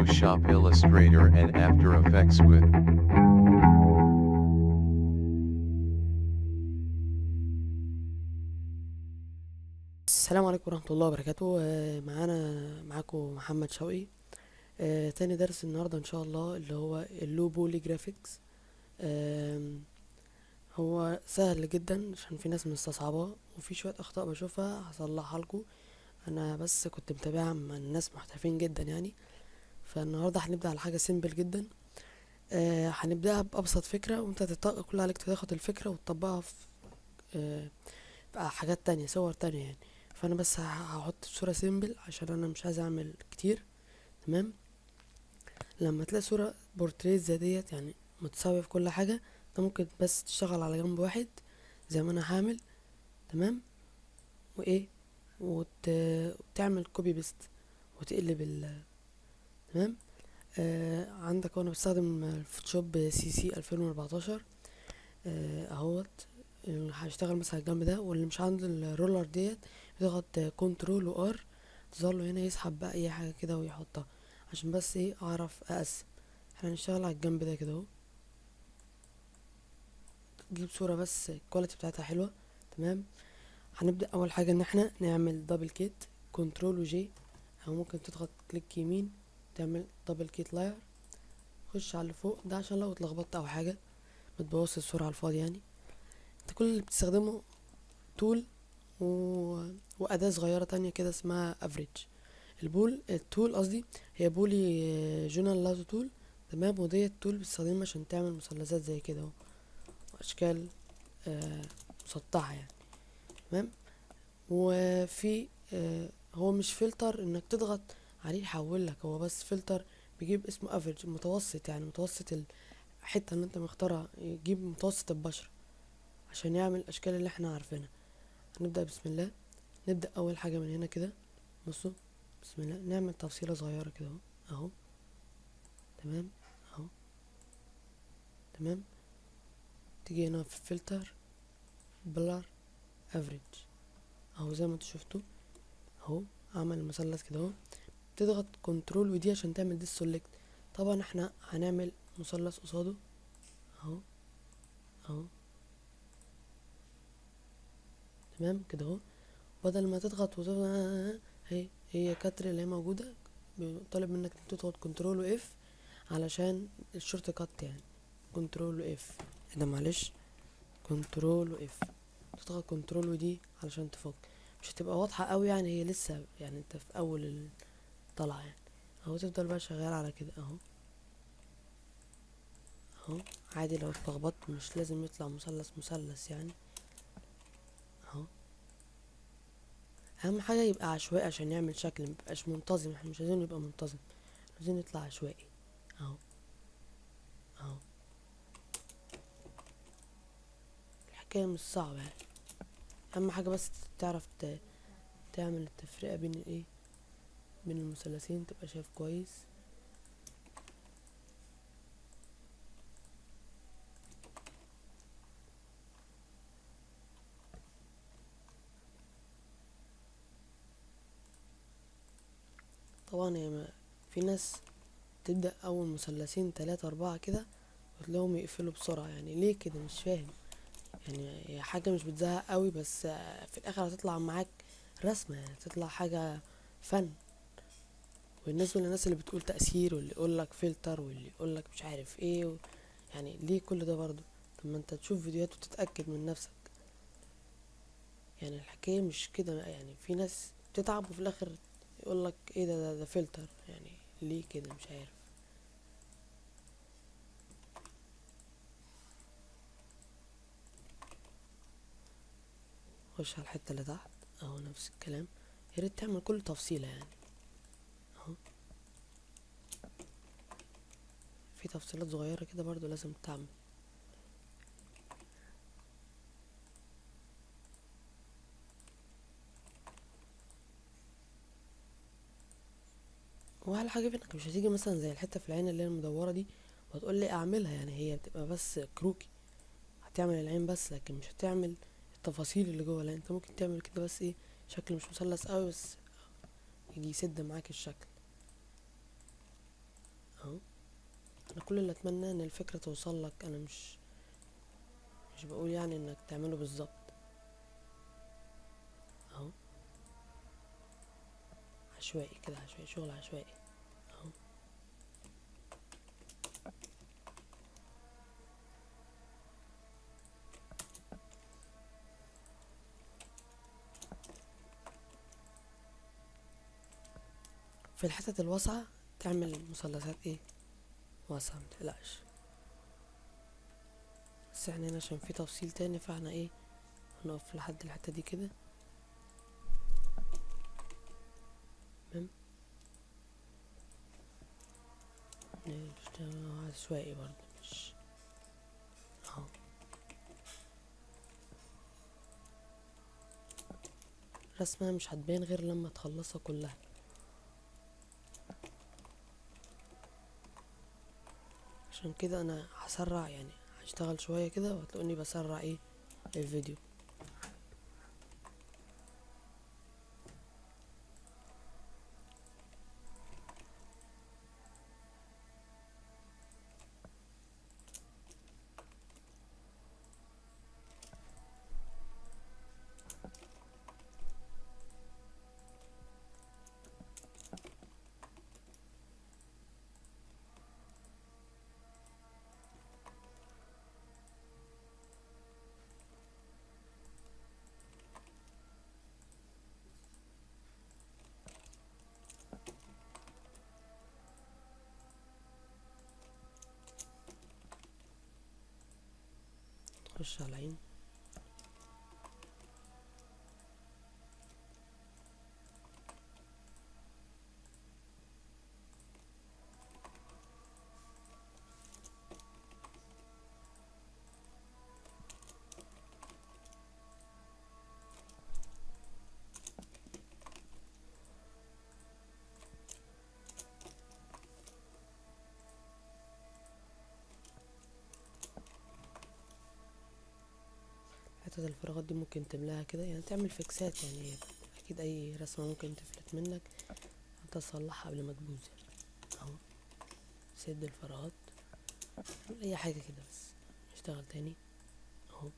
Photoshop Illustrator and After Effects with السلام عليكم ورحمة الله وبركاته. معاكم محمد شوقي. تاني درس النهاردة ان شاء الله اللي هو اللو بولي جرافيكس. آم، هو سهل جدا عشان في ناس مستصعباه وفي شوية اخطاء بشوفها هصلحها لكم. انا بس كنت متابعها مع الناس محترفين جدا يعني. فالنهاردة هنبدأ على حاجة سيمبل جدا. هنبدأها بأبسط فكرة وانت كل اللي عليك تاخد الفكرة وتطبقها آه، في حاجات تانية صور تانية يعني. فانا بس هحط صورة سيمبل عشان انا مش عايز اعمل كتير. تمام. لما تلاقي صورة بورتريه زي ديت يعني متساوية في كل حاجة، انت ممكن بس تشتغل على جنب واحد زي ما انا هعمل. تمام. وايه وتعمل كوبي بيست وتقلب تمام. عندك وانا بستخدم الفوتوشوب CC 2014. اهوت. هشتغل مثلا على الجنب ده، واللي مش عنده الرولر ديت يضغط كنترول وار، تظهر له هنا يسحب بقى اي حاجه كده ويحطها عشان بس ايه اعرف اقسم. احنا هنشتغل على الجنب ده كده اهو. تجيب صوره بس الكواليتي بتاعتها حلوه. تمام. هنبدا اول حاجه ان احنا نعمل دبل كيت، كنترول وجي، او ممكن تضغط كليك يمين تعمل دبل كيت لاير. خش على اللي فوق ده عشان لو اتلخبطت او حاجه متبوظ الصوره على الفاضي يعني. انت كل اللي بتستخدمه تول و... وأداة صغيرة تانية كده اسمها افريج. التول قصدي هي بولي جونال لازو تول. تمام. وديت تول بتستخدمها عشان تعمل مثلثات زي كده اهو، واشكال آه مسطحة يعني. تمام. وفي هو مش فلتر انك تضغط عليه يحول لك، هو بس فلتر بيجيب اسمه افريج، متوسط يعني متوسط الحتة اللي انت مختارها، يجيب متوسط البشرة عشان يعمل الاشكال اللي احنا عارفينها. هنبدأ بسم الله. نبدأ اول حاجة من هنا كده. بصوا، بسم الله نعمل تفصيلة صغيرة كده اهو. اهو. تمام. اهو. تمام. تيجي هنا في فلتر بلر افريج، اهو زي ما انتوا شفتوا اهو. عمل المثلث كده اهو. تضغط كنترول ودي عشان تعمل دي سيلكت. طبعا احنا هنعمل مثلث قصاده اهو. اهو. تمام كده اهو. بدل ما تضغط وتضغط هي كتر اللي هي موجودة، طالب منك تضغط كنترول واف علشان الشورت كات يعني. كنترول واف ده معلش، كنترول واف. تضغط كنترول ودي علشان تفك. مش هتبقى واضحة قوي يعني، هي لسه يعني انت في اول الطلعة يعني. اهو تفضل بقى شغال على كده اهو. اهو. عادي لو اتلخبطت مش لازم يطلع مثلث مثلث يعني. اهو. اهم حاجة يبقى عشوائي عشان يعمل شكل ميبقاش منتظم، احنا مش عايزينه يبقى منتظم، عايزين يطلع عشوائي. اهو. اهو. الحكاية مش صعبة يعني. اهم حاجة بس تعرف تعمل التفرقة بين الايه، بين المثلثين، تبقى شايف كويس. طبعا في ناس تبدأ أول مثلثين تلاتة أربعة كده وتلاقيهم يقفلوا بسرعة، يعني ليه كده مش فاهم. يعني هي حاجة مش بتزهق قوي، بس في الآخر هتطلع معاك رسمة، يعني تطلع حاجة فن. بالنسبة للناس اللي بتقول تأثير واللي يقولك فلتر واللي يقولك مش عارف ايه يعني ليه كل ده برضه؟ طب ما انت تشوف فيديوهات وتتأكد من نفسك. يعني الحكاية مش كده يعني، في ناس بتتعب وفي الآخر يقولك ايه ده فلتر، يعني ليه كده مش عارف. خش على الحتة اللي تحت اهو، نفس الكلام. يا ريت تعمل كل تفصيلة يعني. اهو. في تفصيلات صغيرة كده برضو لازم تعمل. واحلى حاجة في انك مش هتيجي مثلا زي الحتة في العين اللي هي المدورة دي وهتقول لي اعملها، يعني هي بتبقى بس كروكي. هتعمل العين بس لكن مش هتعمل التفاصيل اللي جوه العين. انت ممكن تعمل كده بس ايه، شكل مش مثلث قوي بس يجي يسد معاك الشكل. انا كل اللي اتمنى ان الفكرة توصل لك. انا مش بقول يعني انك تعمله بالظبط. اهو عشوائي كده، عشوائي، شغل عشوائي اهو. في الحتت الواسعة تعمل مثلثات ايه واسعة، متقلقش. بس احنا هنا عشان في تفصيل تاني، فاحنا ايه هنقف لحد الحتة دي كده. تمام، نشتغل عشوائي برضه، مش اهو. الرسمة مش هتبان غير لما تخلصها كلها. عشان كده انا هسرع، يعني هشتغل شوية كده وهتلاقوني بسرع ايه الفيديو. نخش على العين. حتة الفراغات دي ممكن تملاها كده، يعني تعمل فيكسات. يعني اكيد اي رسمة ممكن تفلت منك، انت تصلحها قبل ما تبوظ يعني. اهو سد الفراغات، اعمل اي حاجة كده بس. نشتغل تاني اهو.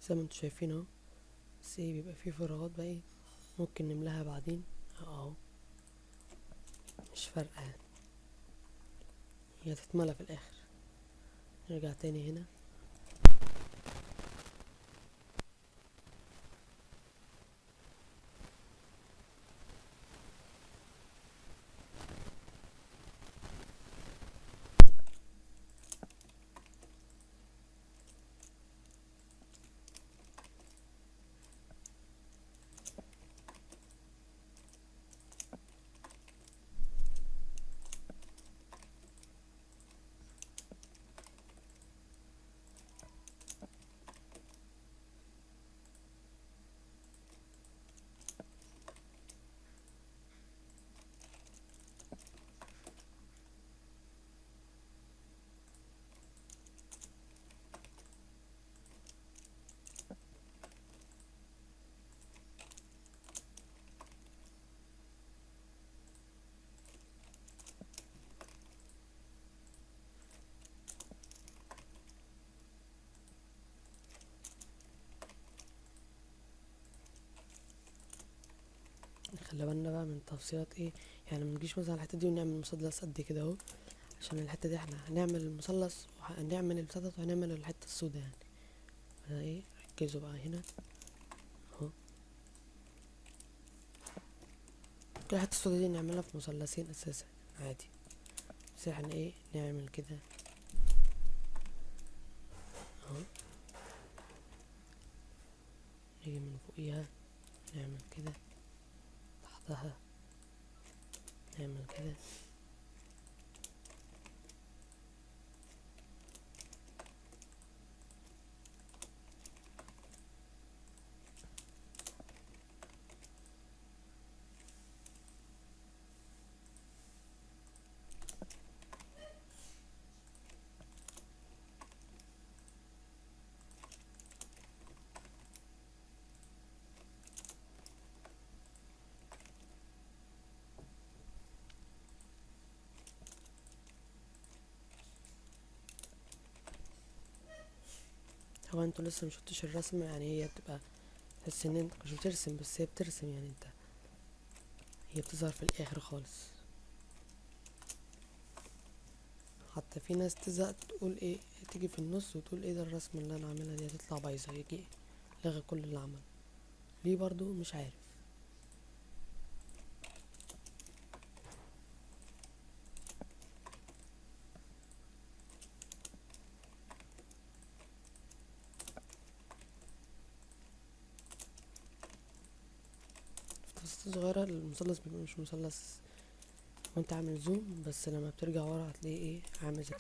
زي ما انتوا شايفين اهو. بس ايه، بيبقى فيه فراغات بقى ايه ممكن نملاها بعدين اهو. مش فارقة يعني، هي تتملى في الاخر. نرجع تاني هنا. خلي بالنا بقى من تفصيلات ايه، يعني منجيش مثلا الحتة دي ونعمل مثلث قد كده اهو، عشان الحتة دي احنا هنعمل المثلث وهنعمل المسدس وهنعمل الحتة السوداء يعني. ايه، ركزوا بقى هنا اهو، كل الحتة السوداء دي نعملها في مثلثين اساسا عادي، بس احنا ايه نعمل كده اهو، نيجي من فوقيها نعمل كده، تحتها نعمل كده. هو انتوا لسه مشفتوش الرسمة، يعني هي بتبقى تحس ان انت مش بترسم، بس هي بترسم يعني انت، هي بتظهر في الاخر خالص. حتى في ناس تزهق تقول ايه، تيجي في النص وتقول ايه ده الرسمة اللي انا عاملها دي هتطلع بايظة، يجي لغى كل اللي عمله ليه برضو مش عارف. في تفاصيل صغيرة المثلث بيبقى مش مثلث وانت عامل زوم، بس لما بترجع ورا هتلاقيه ايه عامل زي.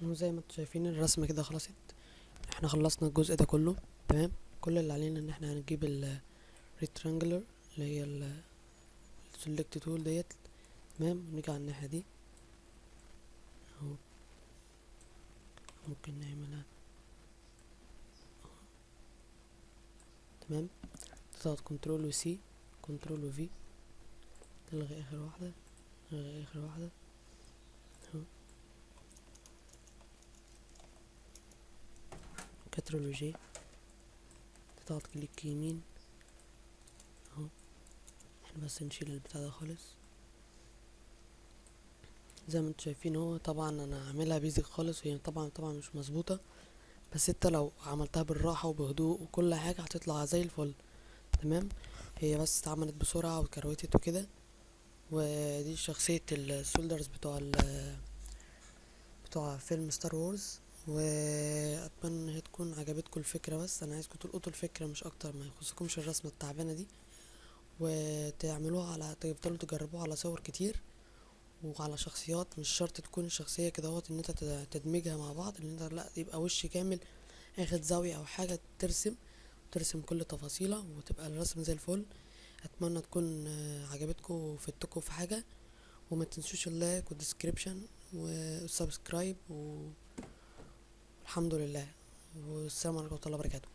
وزي ما انتوا شايفين الرسمة كده خلصت، احنا خلصنا الجزء ده كله تمام. كل اللي علينا ان احنا هنجيب ال rectangular اللي هي ال select tool ديت تمام، ونيجي على الناحية دي اهو، ممكن نعملها تمام. تضغط كنترول وسي، كنترول وفي، تلغي اخر واحدة، تلغي اخر واحدة اهو، كاترولوجي، تضغط كليك يمين اهو. احنا بس نشيل البتاع ده خالص. زي ما انتوا شايفين هو طبعا انا عاملها بيزك خالص، وهي طبعا مش مظبوطه، بس انت لو عملتها بالراحه وبهدوء وكل حاجه هتطلع زي الفل. تمام. هي بس اتعملت بسرعه وكروتت وكده. ودي شخصيه السولدرز بتوع فيلم ستار وورز. واتمنى ان هي تكون عجبتكم الفكره، بس انا عايزكم تلقطوا الفكره مش اكتر، ما يخصكمش الرسمه التعبانه دي، وتعملوها على تفضلوا تجربوها على صور كتير وعلى شخصيات. مش شرط تكون الشخصيه كده اهوت ان انت تدمجها مع بعض، ان انت لا يبقى وش كامل اخد زاويه او حاجه، ترسم كل تفاصيلها وتبقى الرسم زي الفل. اتمنى تكون عجبتكم وفدتكم في حاجه. وما تنسوش اللايك والديسكريبشن والسبسكرايب والحمد لله. والسلام عليكم ورحمه الله وبركاته.